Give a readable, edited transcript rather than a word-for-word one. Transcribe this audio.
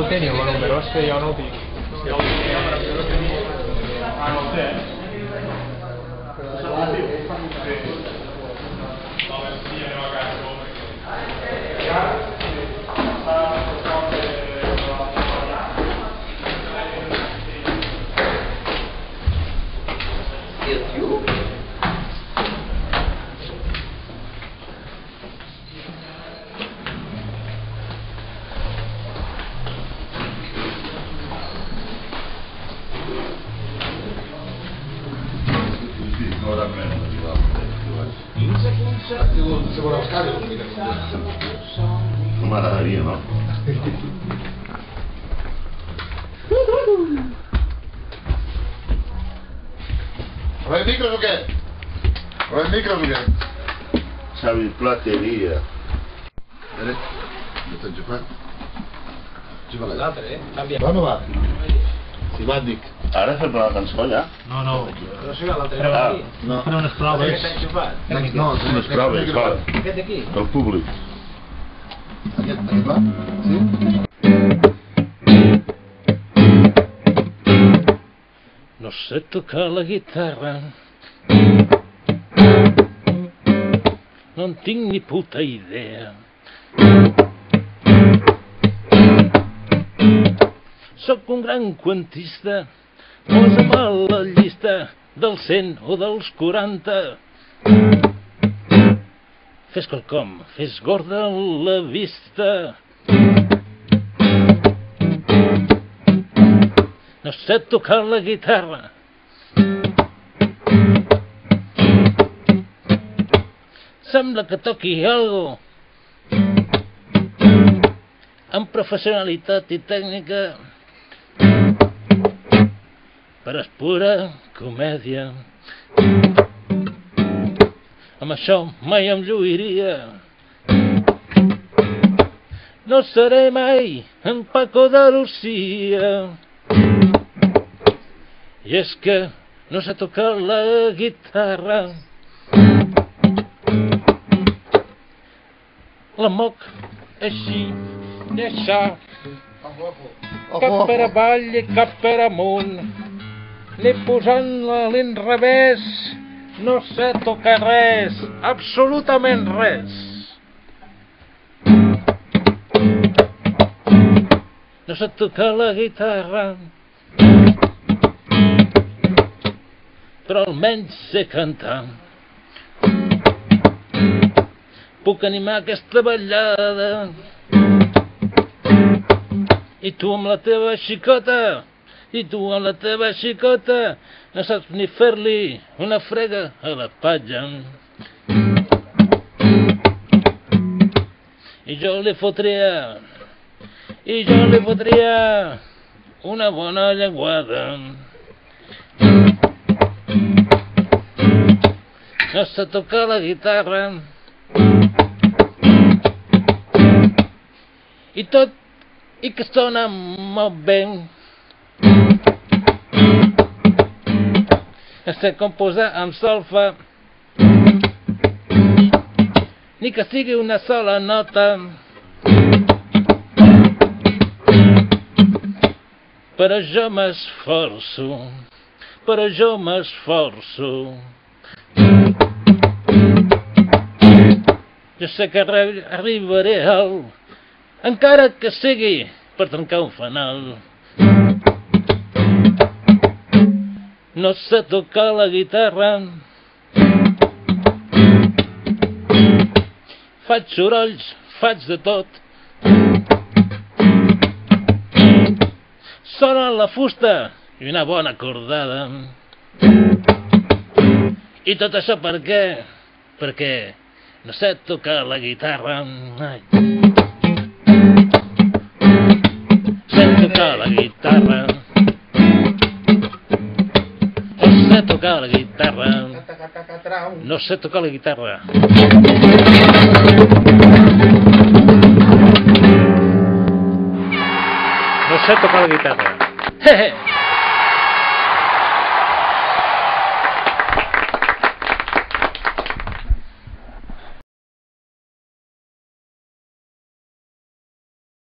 el teniu, el número? És que jo no el tinc. No el té, I el tio? Se vuole buscare un No m'agradaria, no? Vuoi il micro o che? Vuoi il micro o che? Xavi Plateria. Vedi? Detto giù qua. Giù va L'altre, canvia. Va o no va? Si va, dic. Ara fem la cançó, ja? No, no. No sé, l'altre Però- no aquí. No. Farem unes proves. Està enxufat. No, Unes proves, clar. Aquest d'aquí. Del públic. Aquest va? Sí? No sé tocar la guitarra. No en tinc ni puta idea. Sóc un gran quantista. Posa'm a la llista dels 100 o dels 40. Fes quelcom, fes gorda la vista. No sé tocar la guitarra. Sembla que toqui algo amb professionalitat i tècnica, però és pura comèdia. Amb això mai em lluiria. No seré mai en Paco de Lucía. I és que no sé tocar la guitarra. La moc així, i això, cap per avall i cap per amunt, ni posant-la a l'inrevés, no sé tocar res, absolutament res. No sé tocar la guitarra, però almenys sé cantar. Puc animar aquesta ballada. I tu amb la teva xicota, i tu amb la teva xicota, no saps ni fer-li una frega a la patlla. I jo li fotria una bona llenguada. No sé tocar la guitarra. I tot, i que sona molt bé. No sé composar amb solfa, ni que sigui una sola nota. Però jo m'esforço. Jo sé que arribaré alt, encara que sigui per trencar un fanal. No sé tocar la guitarra. Faig sorolls, faig de tot. Sona la fusta i una bona cordada. I tot això per què? Perquè no sé tocar la guitarra. Ai. Sé tocar la guitarra. No sé tocar la guitarra. No sé tocar la guitarra. No sé tocar la guitarra.